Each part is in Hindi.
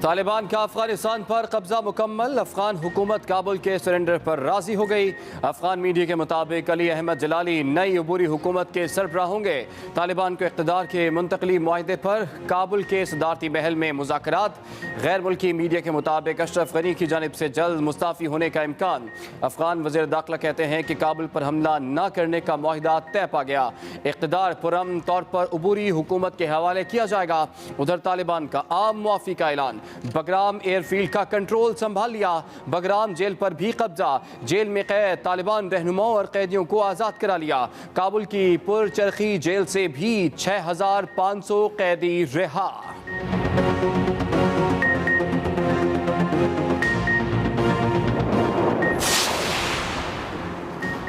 तालिबान का अफगानिस्तान पर कब्जा मुकम्मल। अफगान हुकूमत काबुल के सरेंडर पर राजी हो गई। अफगान मीडिया के मुताबिक अली अहमद जलाली नई अबूरी हुकूमत के सरबराह होंगे। तालिबान को इक़्तिदार के मुंतकली मुआहदे पर काबुल के सदारती महल में मुज़ाकरात। गैर मुल्की मीडिया के मुताबिक अशरफ गनी की जानिब से जल्द मुस्ताफ़ी होने का इम्कान। अफगान वज़ीर दाखिला कहते हैं कि काबुल पर हमला न करने का मुआहदा तय पा गया। इक़्तिदार पुरअमन तौर पर अबूरी हुकूमत के हवाले किया जाएगा। उधर तालिबान का आम मुआफ़ी का ऐलान। बगराम एयरफील्ड का कंट्रोल संभाल लिया। बगराम जेल पर भी कब्जा। जेल में कैद तालिबान रहनुमाओं और कैदियों को आज़ाद करा लिया। काबुल की पुरचरखी जेल से भी 6500 कैदी रिहा।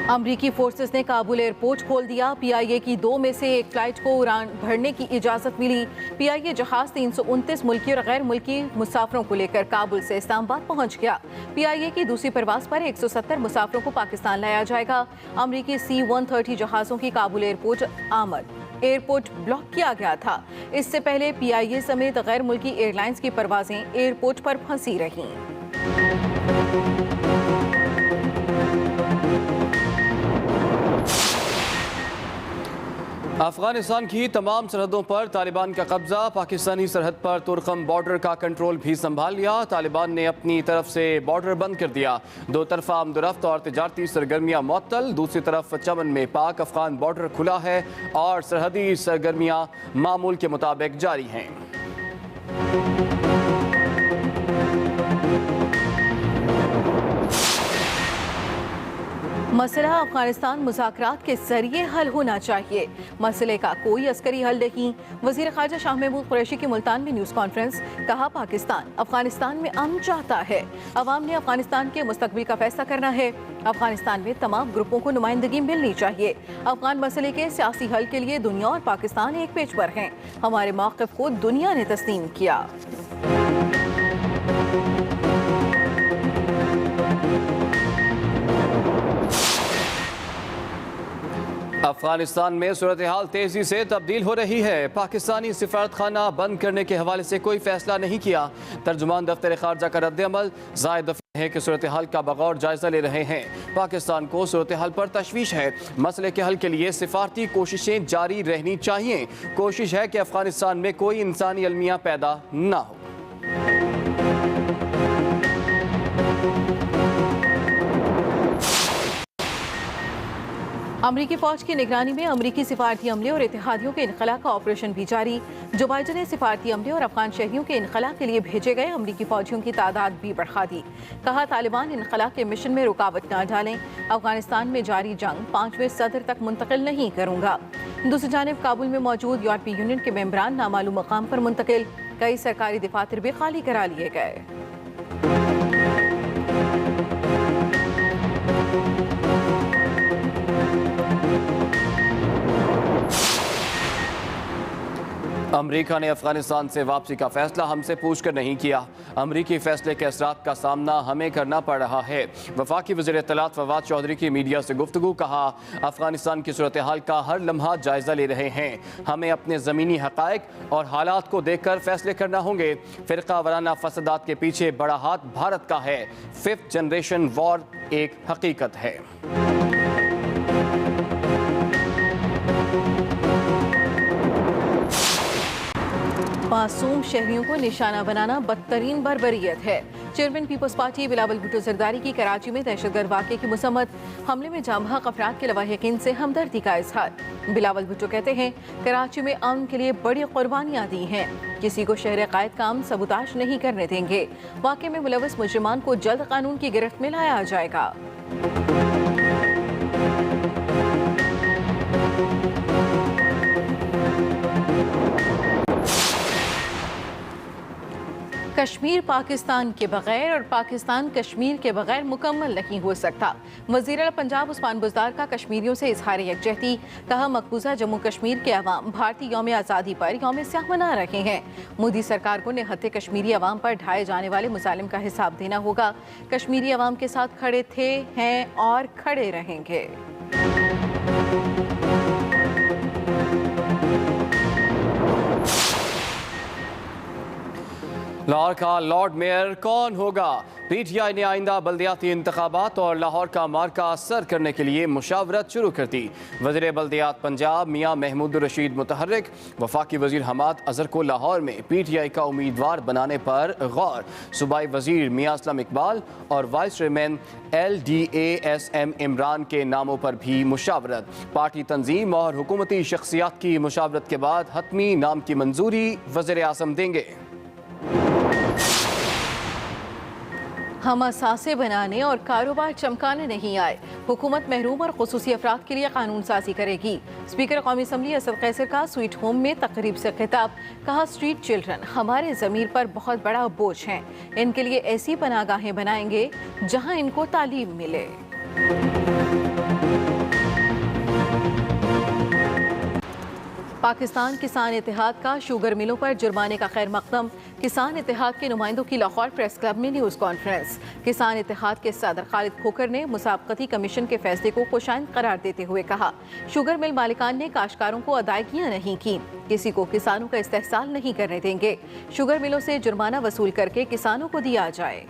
अमरीकी फोर्सेस ने काबुल एयरपोर्ट खोल दिया। पीआईए की 2 में से एक फ्लाइट को उड़ान भरने की इजाजत मिली। पीआईए जहाज 329 मुल्की और गैर मुल्की मुसाफिरों को लेकर काबुल से इस्लामाबाद पहुंच गया। पीआईए की दूसरी परवाज पर 170 मुसाफिरों को पाकिस्तान लाया जाएगा। अमरीकी C-130 जहाजों की काबुल एयरपोर्ट ब्लॉक किया गया था। इससे पहले पीआईए समेत गैर मुल्की एयरलाइंस की परवाजें एयरपोर्ट पर फंसी रहीं। अफगानिस्तान की तमाम सरहदों पर तालिबान का कब्जा। पाकिस्तानी सरहद पर तुर्कम बॉर्डर का कंट्रोल भी संभाल लिया। तालिबान ने अपनी तरफ से बॉर्डर बंद कर दिया। दो तरफा आमदोरफ्त और तिजारती सरगर्मियां मुअत्तल। दूसरी तरफ चमन में पाक अफगान बॉर्डर खुला है और सरहदी सरगर्मियां मामूल के मुताबिक जारी हैं। मसला अफगानिस्तान मुज़ाकरात के जरिए हल होना चाहिए। मसले का कोई अस्करी हल नहीं। वज़ीर ख़ारजा शाह महमूद कुरैशी की मुल्तान में न्यूज़ कॉन्फ्रेंस। कहा, पाकिस्तान अफगानिस्तान में अमन चाहता है। अवाम ने अफगानिस्तान के मुस्तकबिल का फैसला करना है। अफगानिस्तान में तमाम ग्रुपों को नुमाइंदगी मिलनी चाहिए। अफगान मसले के सियासी हल के लिए दुनिया और पाकिस्तान एक पेज पर हैं। हमारे मौक़िफ़ को दुनिया ने तस्लीम किया। अफगानिस्तान में सूरत हाल तेजी से तब्दील हो रही है। पाकिस्तानी सिफारत खाना बंद करने के हवाले से कोई फैसला नहीं किया। तर्जुमान दफ्तर खारजा का रद्द-ए-अमल। ज़ाहिद दफ़ी है कि सूरत हाल का बगौर जायजा ले रहे हैं। पाकिस्तान को सूरत हाल पर तशवीश है। मसले के हल के लिए सिफारती कोशिशें जारी रहनी चाहिए। कोशिश है कि अफगानिस्तान में कोई इंसानी अलमिया पैदा न हो। अमरीकी फौज की निगरानी में अमरीकी सिफारती अमले और इत्तेहादियों के इनखला का ऑपरेशन भी जारी। जो बाइडन ने सिफारती अमले और अफगान शहरियों के इनखला के लिए भेजे गए अमरीकी फौजियों की तादाद भी बढ़ा दी। कहा, तालिबान इनखला के मिशन में रुकावट न डालें। अफगानिस्तान में जारी जंग 5वें सदर तक मुंतकिल नहीं करूंगा। दूसरी जानिब काबुल में मौजूद यूरोपीय यूनियन के मेंबरान नामालूम मकाम पर मुंतकिल। कई सरकारी दफातर भी खाली करा लिए गए। अमरीका ने अफगानिस्तान से वापसी का फैसला हमसे पूछकर नहीं किया। अमरीकी फैसले के असरात का सामना हमें करना पड़ रहा है। वफाकी वज़ीर इत्तलात फवाद चौधरी की मीडिया से गुफ्तगू। कहा, अफगानिस्तान की सूरत हाल का हर लम्हा जायजा ले रहे हैं। हमें अपने ज़मीनी हक़ाइक़ और हालात को देखकर फैसले करना होंगे। फ़िरका वाराना फसादात के पीछे बड़ा हाथ भारत का है। 5th जनरेशन वॉर एक हकीकत है। मासूम शहरियों को निशाना बनाना बदतरीन बर्बरियत है। Chairman people's party Bilawal Bhutto Zardari की कराची में दहशतगर्द वाक़े की मुसम्मत। हमले में जाँ बहक अफराद के लवाहिकीन से हमदर्दी का इजहार। बिलावल भुट्टो कहते हैं, कराची में अमन के लिए बड़ी कुर्बानियाँ दी हैं। किसी को शहर कायद का अमन सबूताश नहीं करने देंगे। वाक़े में मुलव्वस मुजरिमान को जल्द कानून की गिरफ्त में लाया जाएगा। कश्मीर पाकिस्तान के बगैर और पाकिस्तान कश्मीर के बगैर मुकम्मल नहीं हो सकता। वज़ीर आला पंजाब उस्मान बुज़दार का कश्मीरियों से इजहार यकजहती। कहा, मकबूजा जम्मू कश्मीर के अवाम भारतीय यौम आज़ादी पर यौम स्याह मना रहे हैं। मोदी सरकार को निहत्थे कश्मीरी अवाम पर ढाए जाने वाले मुजालिम का हिसाब देना होगा। कश्मीरी अवाम के साथ खड़े थे, हैं और खड़े रहेंगे। लाहौर का लॉर्ड मेयर कौन होगा? पीटीआई ने आइंदा बल्दियाती इंतखाबात और लाहौर का मार्का असर करने के लिए मुशावरत शुरू कर दी। वज़ीर बल्दियात पंजाब मियाँ महमूद रशीद मुतहर्रिक वफाकी वज़ीर हमाद अजहर को लाहौर में पीटीआई का उम्मीदवार बनाने पर गौर। सूबाई वज़ीर मियाँ असलम इकबाल और वाइस चेयरमैन LDASM इमरान के नामों पर भी मुशावरत। पार्टी तंजीम और हुकूमती शख्सियात की मुशावरत के बाद हतमी नाम की मंजूरी वज़ीर आज़म देंगे। हम असासे बनाने और कारोबार चमकाने नहीं आए। हुकूमत महरूम और खुसूसी अफराद के लिए कानून साजी करेगी। स्पीकर कौमी असम्बली असद कैसर का स्वीट होम में तकरीब से खिताब। कहा, स्ट्रीट चिल्ड्रन हमारे ज़मीर पर बहुत बड़ा बोझ हैं। इनके लिए ऐसी पनाहगाहें बनाएंगे जहां इनको तालीम मिले। पाकिस्तान किसान इत्तेहाद का शुगर मिलों पर जुर्माने का खैर मकदम। किसान इत्तेहाद के नुमाइंदों की लाहौर प्रेस क्लब में न्यूज़ कॉन्फ्रेंस। किसान इत्तेहाद के सदर खालिद खोकर ने मुसाबकती कमीशन के फैसले को खुशाइंद करार देते हुए कहा, शुगर मिल मालिकान ने काश्तकारों को अदायगियां नहीं की, किसी को किसानों का इस्तेहसाल नहीं करने देंगे। शुगर मिलों से जुर्माना वसूल करके किसानों को दिया जाए।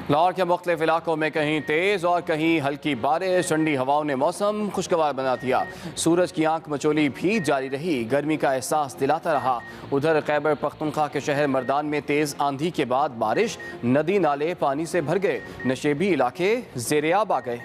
लाहौर के मुख्तलिफ इलाकों में कहीं तेज़ और कहीं हल्की बारिश, ठंडी हवाओं ने मौसम खुशगवार बना दिया। सूरज की आंख मचोली भी जारी रही, गर्मी का एहसास दिलाता रहा। उधर खैबर पख्तूनख्वा के शहर मर्दान में तेज़ आंधी के बाद बारिश, नदी नाले पानी से भर गए, नशेबी इलाके ज़ेर-ए-आब आ गए।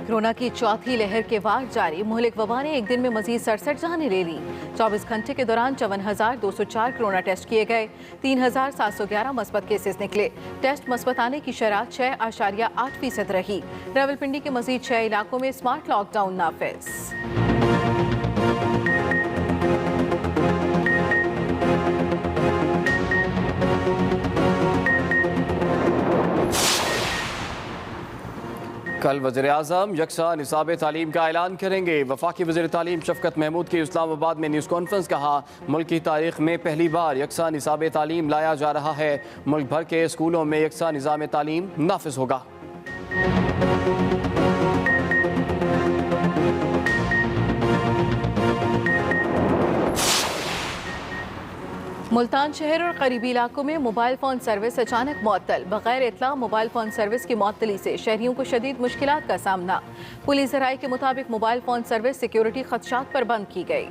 कोरोना की चौथी लहर के वार जारी। मुहलिक वबा ने एक दिन में मजीद 67 जानें ले ली। 24 घंटे के दौरान 54,204 कोरोना टेस्ट किए गए। 3,711 मस्बत केसेस निकले। टेस्ट मस्बत आने की शरह 6.8% रही। रावलपिंडी के मजीद 6 इलाकों में स्मार्ट लॉकडाउन नाफिज। कल वज़ीर आज़म यकसा निसाब तालीम का ऐलान करेंगे। वफाकी वज़ीर तालीम शफ़कत महमूद की इस्लामाबाद में न्यूज़ कॉन्फ्रेंस। कहा, मुल्क की तारीख में पहली बार यकसा निसाब तालीम लाया जा रहा है। मुल्क भर के स्कूलों में यकसा निज़ाम तालीम नाफिज होगा। मुल्तान शहर और करीबी इलाकों में मोबाइल फ़ोन सर्विस अचानक मुअत्तल। बगैर इत्तला मोबाइल फ़ोन सर्विस की मुअत्तली से शहरियों को शदीद मुश्किलात का सामना। पुलिस राय के मुताबिक मोबाइल फ़ोन सर्विस सिक्योरिटी खदशात पर बंद की गई।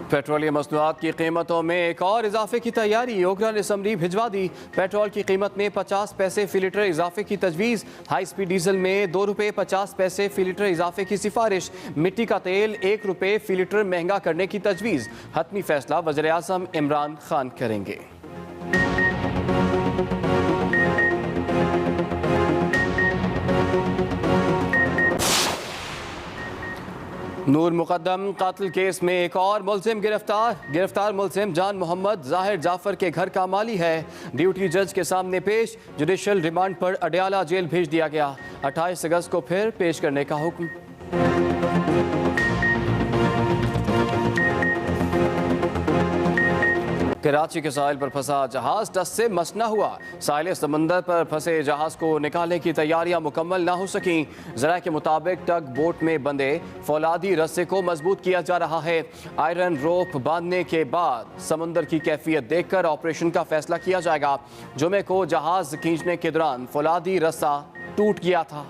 पेट्रोलियम मसनूआत की कीमतों में एक और इजाफे की तैयारी। ओकरा ने समरी भिजवा दी। पेट्रोल की कीमत में 50 पैसे फी लीटर इजाफे की तजवीज़। हाई स्पीड डीजल में 2 रुपये 50 पैसे फी लीटर इजाफे की सिफारिश। मिट्टी का तेल 1 रुपये फी लीटर महंगा करने की तजवीज़। हतमी फैसला वज़ीर आज़म इमरान खान करेंगे। नूर मुकद्दम कातिल केस में एक और मुलजिम गिरफ्तार मुलजिम जान मोहम्मद जाहिर जाफर के घर का माली है। ड्यूटी जज के सामने पेश। जुडिशल रिमांड पर अडयाला जेल भेज दिया गया। 28 अगस्त को फिर पेश करने का हुक्म। कराची के साहिल पर फंसा जहाज टस से मसना हुआ। साहिल समंदर पर फंसे जहाज को निकालने की तैयारियां मुकम्मल ना हो सकी। ज़राए के मुताबिक टग बोट में बंधे फौलादी रस्से को मजबूत किया जा रहा है। आयरन रोप बांधने के बाद समंदर की कैफियत देखकर ऑपरेशन का फैसला किया जाएगा। जुमे को जहाज खींचने के दौरान फौलादी रस्सा टूट गया था।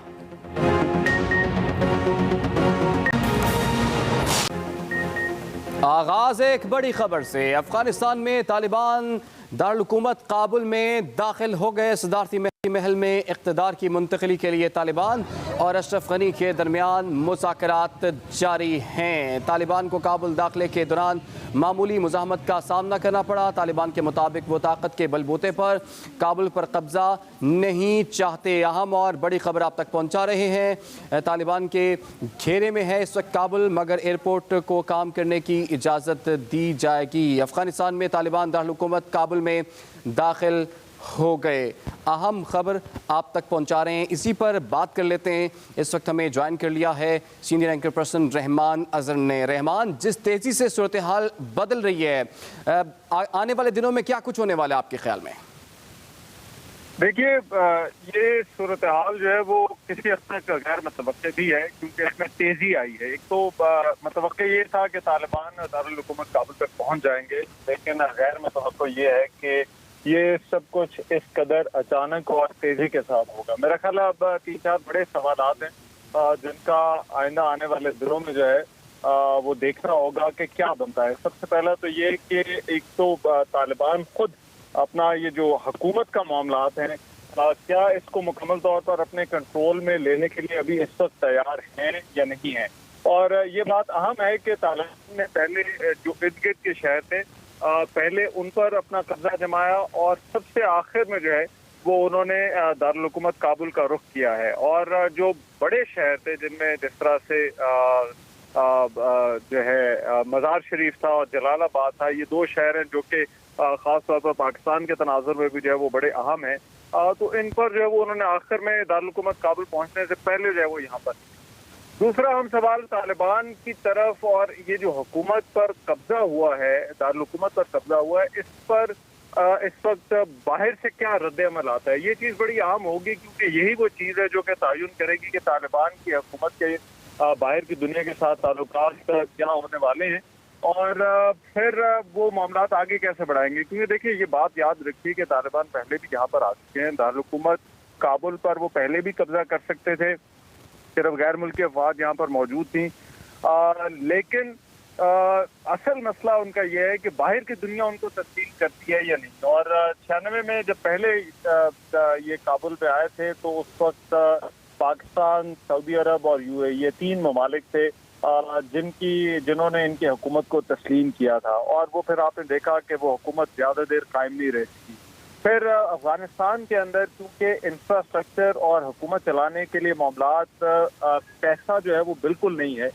आगाज एक बड़ी खबर से। अफगानिस्तान में तालिबान दारुल-हुकूमत काबुल में दाखिल हो गए। सदारती महल में इक़्तिदार की मुंतकिली के लिए तालिबान और अशरफ गनी के दरमियान मुज़ाकरात जारी हैं। तालिबान को काबुल दाखिले के दौरान मामूली मुज़ाहमत का सामना करना पड़ा। तालिबान के मुताबिक वो ताकत के बलबूते पर काबुल पर कब्जा नहीं चाहते। अहम और बड़ी खबर आप तक पहुंचा रहे हैं। तालिबान के घेरे में है इस वक्त काबुल, मगर एयरपोर्ट को काम करने की इजाज़त दी जाएगी। अफगानिस्तान में तालिबान दारुल हुकूमत काबुल में दाखिल हो गए। अहम खबर आप तक पहुंचा रहे हैं, इसी पर बात कर लेते हैं। इस वक्त हमें ज्वाइन कर लिया है senior anchor person Rahman Azhar ने। रहमान, जिस तेज़ी से सूरत हाल बदल रही है, आने वाले दिनों में क्या कुछ होने वाला है आपके ख्याल में? देखिए, ये सूरत हाल जो है वो किसी हद तक गैर मतवक्के भी है, क्योंकि इसमें तेजी आई है। एक तो मतवक्के ये था कि तालिबान दारुल हुकूमत काबुल तक पहुंच जाएंगे, लेकिन गैर मतवक्का ये है कि ये सब कुछ इस कदर अचानक और तेजी के साथ होगा। मेरा ख्याल है अब 3-4 बड़े सवालात हैं जिनका आइंदा आने वाले दिनों में जो है वो देखना होगा कि क्या बनता है। सबसे पहला तो ये कि एक तो तालिबान खुद अपना ये जो हुकूमत का मामलात हैं, क्या इसको मुकम्मल तौर पर अपने कंट्रोल में लेने के लिए अभी इस वक्त तैयार हैं या नहीं है। और ये बात अहम है कि तालिबान ने पहले जो इर्द गिर्द के शहर थे पहले उन पर अपना कब्जा जमाया और सबसे आखिर में जो है वो उन्होंने दारुल हुकूमत काबुल का रुख किया है। और जो बड़े शहर थे जिनमें जिस तरह से जो है मज़ार शरीफ था और जलालाबाद था, ये 2 शहर हैं जो कि खास तौर पर पाकिस्तान के तनाजुर में भी जो है वो बड़े अहम हैं। तो इन पर जो है वो उन्होंने आखिर में दारुल हुकूमत काबुल पहुंचने से पहले जो है वो यहाँ पर। दूसरा अहम सवाल तालिबान की तरफ, और ये जो हुकूमत पर कब्जा हुआ है, दारुल हुकूमत पर कब्जा हुआ है, इस पर इस वक्त बाहर से क्या रद्द अमल आता है, ये चीज़ बड़ी अहम होगी, क्योंकि यही वो चीज़ है जो कि तयन करेगी कि तालिबान की हुकूमत के बाहर की दुनिया के साथ ताल्लुकात क्या होने वाले हैं और फिर वो मामलात आगे कैसे बढ़ाएंगे। क्योंकि देखिए, ये बात याद रखिए कि तालिबान पहले भी यहाँ पर आ चुके हैं। दारुल हुकूमत काबुल पर वो पहले भी कब्जा कर सकते थे, सिर्फ गैर मुल्की अफवाज यहाँ पर मौजूद थी। लेकिन असल मसला उनका यह है कि बाहर की दुनिया उनको तस्लीम करती है या नहीं। और 96 में जब पहले ये काबुल पे आए थे तो उस वक्त पाकिस्तान, सऊदी अरब और यूएई, ये 3 ममालिक थे जिन्होंने इनकी हुकूमत को तस्लीम किया था। और वो फिर आपने देखा कि वो हुकूमत ज़्यादा देर कायम नहीं रह सकी। फिर अफगानिस्तान के अंदर चूँकि इंफ्रास्ट्रक्चर और हुकूमत चलाने के लिए मामलात पैसा जो है वो बिल्कुल नहीं है,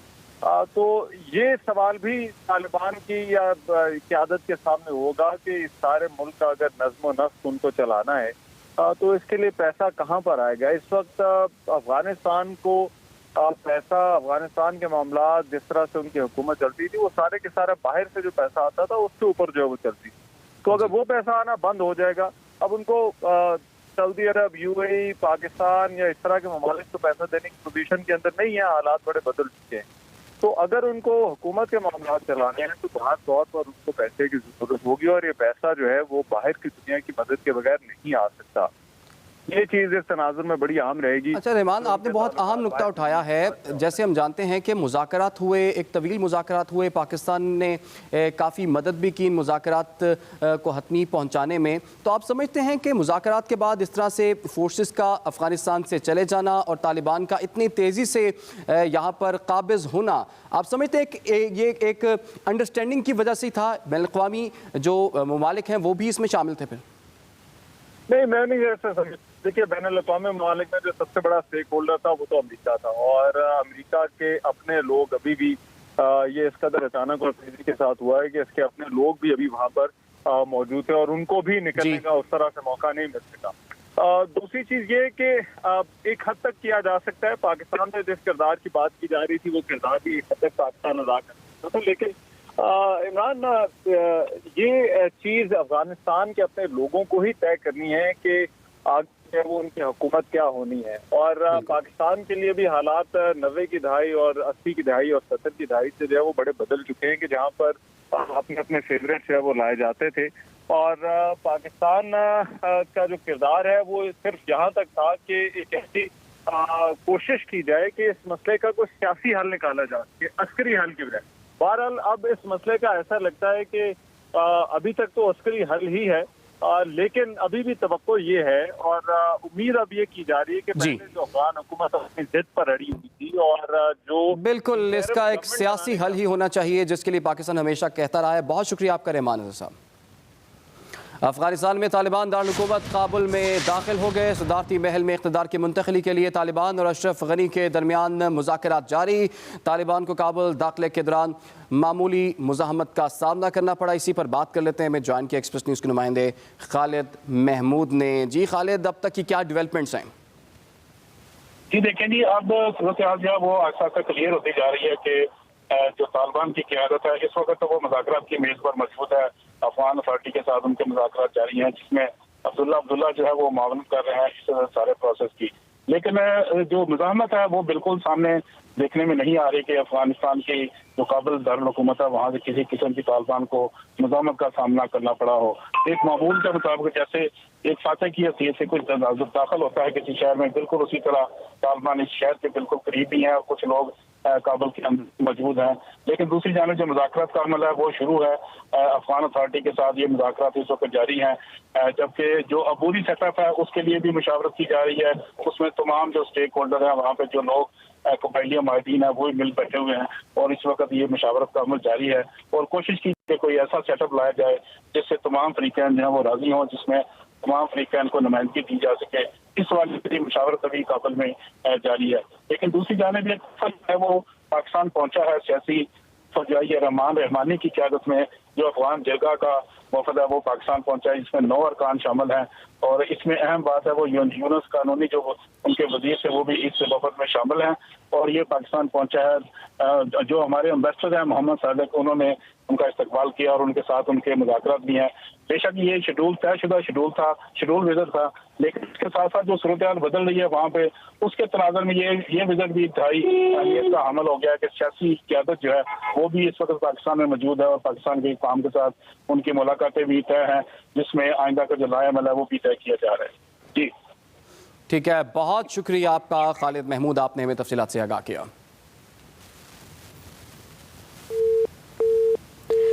तो ये सवाल भी तालिबान की या क़यादत के सामने होगा कि इस सारे मुल्क का अगर नज़्म व नस्क उनको चलाना है तो इसके लिए पैसा कहाँ पर आएगा। इस वक्त अफगानिस्तान को पैसा, अफगानिस्तान के मामलात जिस तरह से उनकी हुकूमत चलती थी, वो सारे के सारा बाहर से जो पैसा आता था उसके ऊपर जो है वो चलती थी। तो अगर वो पैसा आना बंद हो जाएगा, अब उनको सऊदी अरब, यूएई, पाकिस्तान या इस तरह के ममालिक को पैसा देने की पोजीशन के अंदर नहीं है, हालात बड़े बदल चुके हैं। तो अगर उनको हुकूमत के मामलात चलाने हैं तो खास तौर पर उनको पैसे की जरूरत होगी, और ये पैसा जो है वो बाहर की दुनिया की मदद के बगैर नहीं आ सकता। ये चीज़ इस तनाजुर में बड़ी अहम रहेगी। अच्छा रहमान, आपने बहुत अहम नुक्ता उठाया है। जैसे हम जानते हैं कि मुज़ाकरात हुए, एक तवील मुज़ाकरात हुए, पाकिस्तान ने काफ़ी मदद भी की मुज़ाकरात को हतमी पहुंचाने में। तो आप समझते हैं कि मुज़ाकरात के बाद इस तरह से फोर्सेस का अफ़गानिस्तान से चले जाना और तालिबान का इतनी तेज़ी से यहाँ पर काबिज़ होना, आप समझते हैं कि ये एक अंडरस्टैंडिंग की वजह से था? बैनुल-अक़वामी जो ममालिक हैं वो भी इसमें शामिल थे? फिर नहीं, मैं नहीं ऐसा समझ। देखिए, बैनुल-अक़वामी ममालिक में जो सबसे बड़ा स्टेक होल्डर था वो तो अमेरिका था, और अमेरिका के अपने लोग अभी भी ये इस कदर अचानक और तेजी के साथ हुआ है कि इसके अपने लोग भी अभी वहाँ पर मौजूद थे और उनको भी निकलने का उस तरह से मौका नहीं मिल सका। दूसरी चीज़ ये कि एक हद तक किया जा सकता है, पाकिस्तान में जिस किरदार की बात की जा रही थी वो किरदार भी एक हद तक पाकिस्तान अदा कर सकता था। लेकिन इमरान, ये चीज़ अफगानिस्तान के अपने लोगों को ही तय करनी है कि आगे वो उनकी हुकूमत क्या होनी है। और पाकिस्तान के लिए भी हालात 90 की दहाई और 80 की दहाई और 70 की दहाई से जो है वो बड़े बदल चुके हैं कि जहाँ पर अपने अपने फेवरेट जो है वो लाए जाते थे। और पाकिस्तान का जो किरदार है वो सिर्फ यहाँ तक था कि एक ऐसी कोशिश की जाए कि इस मसले का कोई सियासी हल निकाला जा सके, अस्करी हल की बजाय। बहरहाल अब इस मसले का ऐसा लगता है कि अभी तक तो अस्करी हल ही है, लेकिन अभी भी तवक्को ये है और उम्मीद अब ये की जा रही है कि पहले जो अफगान हुकूमत अपनी जिद पर अड़ी हुई थी और जो बिल्कुल इसका एक सियासी हल ही होना चाहिए, जिसके लिए पाकिस्तान हमेशा कहता रहा है। बहुत शुक्रिया आपका रहमान साहब। अफगानिस्तान में तालिबान दारुल-हुकूमत काबुल में दाखिल हो गए। सदारती महल में इक़्तिदार की मुंतक़िली के लिए तालिबान और अशरफ गनी के दरमियान मुज़ाकरात जारी। तालिबान को काबुल दाखिले के दौरान मामूली मुज़ाहमत का सामना करना पड़ा। इसी पर बात कर लेते हैं। हमें ज्वाइन किया एक्सप्रेस न्यूज़ के नुमाइंदे खालिद महमूद ने। जी खालिद, अब तक की क्या डेवलपमेंट्स हैं? जी देखें जी, अब सूरत हाल जो है वो आहिस्ता आहिस्ता क्लियर होती जा रही है कि जो तालिबान की क़यादत है इस वक्त तो वो मुज़ाकरात की मेज़ पर मौजूद है। अफगान अथॉरिटी के साथ उनके मुज़ाकरात जारी हैं, जिसमें अब्दुल्ला जो है वो मावनत कर रहे हैं इस सारे प्रोसेस की। लेकिन जो मुज़ाहमत है वो बिल्कुल सामने देखने में नहीं आ रही कि अफगानिस्तान की जो काबुल दारुल हुकूमत है वहाँ से किसी किस्म की तालिबान को मुज़ाहमत का सामना करना पड़ा हो। एक मामूल के मुताबिक जैसे एक फातह की हैसियत से कुछ दाखिल होता है किसी शहर में, बिल्कुल उसी तरह तालिबान इस शहर के बिल्कुल करीब ही है और कुछ लोग काबुल के अंदर मौजूद हैं। लेकिन दूसरी जानिब जो मुज़ाकरात का अमल है वो शुरू है। अफगान अथॉरिटी के साथ ये मुज़ाकरात इस वक्त जारी हैं, जबकि जो अबूरी सेटअप है उसके लिए भी मुशावरत की जा रही है। उसमें तमाम जो स्टेक होल्डर हैं, वहाँ पे जो लोग कबायली माहिदीन है वो मिल बैठे हुए हैं और इस वक्त ये मुशावरत का अमल जारी है और कोशिश की कि कोई ऐसा सेटअप लाया जाए जिससे तमाम फरीकैन जो है वो राजी हों, जिसमें तमाम फरीकैन को नुमाइंदगी दी जा सके। इस वाली की मुशावरत अभी काबुल में जारी है। लेकिन दूसरी जानिब एक है वो पाकिस्तान पहुंचा है सियासी फौजाई रहमानी की क़यादत में। जो अफगान जरगा का वफद है वो पाकिस्तान पहुंचा है, जिसमें 9 अरकान शामिल हैं और इसमें अहम बात है वो यूनुस कानूनी जो उनके वजीर थे वो भी इस वफद में शामिल हैं और ये पाकिस्तान पहुंचा है। जो हमारे एम्बेसडर हैं मोहम्मद सादिक, उन्होंने उनका इस्तकबाल किया और उनके साथ उनके मुज़ाकरात भी हैं। बेशक ये तयशुदा शेड्यूल विजिट था, लेकिन इसके साथ साथ जो सूरत हाल बदल रही है वहाँ पे उसके तनाज़ुर में ये विजिट भी इंतहाई अहमियत का हामिल हो गया है कि सियासी क़यादत जो है वो भी इस वक्त पाकिस्तान में मौजूद है और पाकिस्तान के काम के साथ उनकी मुलाकातें भी तय हैं, जिसमें आइंदा का जो लाएमल है वो भी तय किया जा रहा है। जी ठीक है, बहुत शुक्रिया आपका खालिद महमूद, आपने हमें तफसीलात से आगाह किया।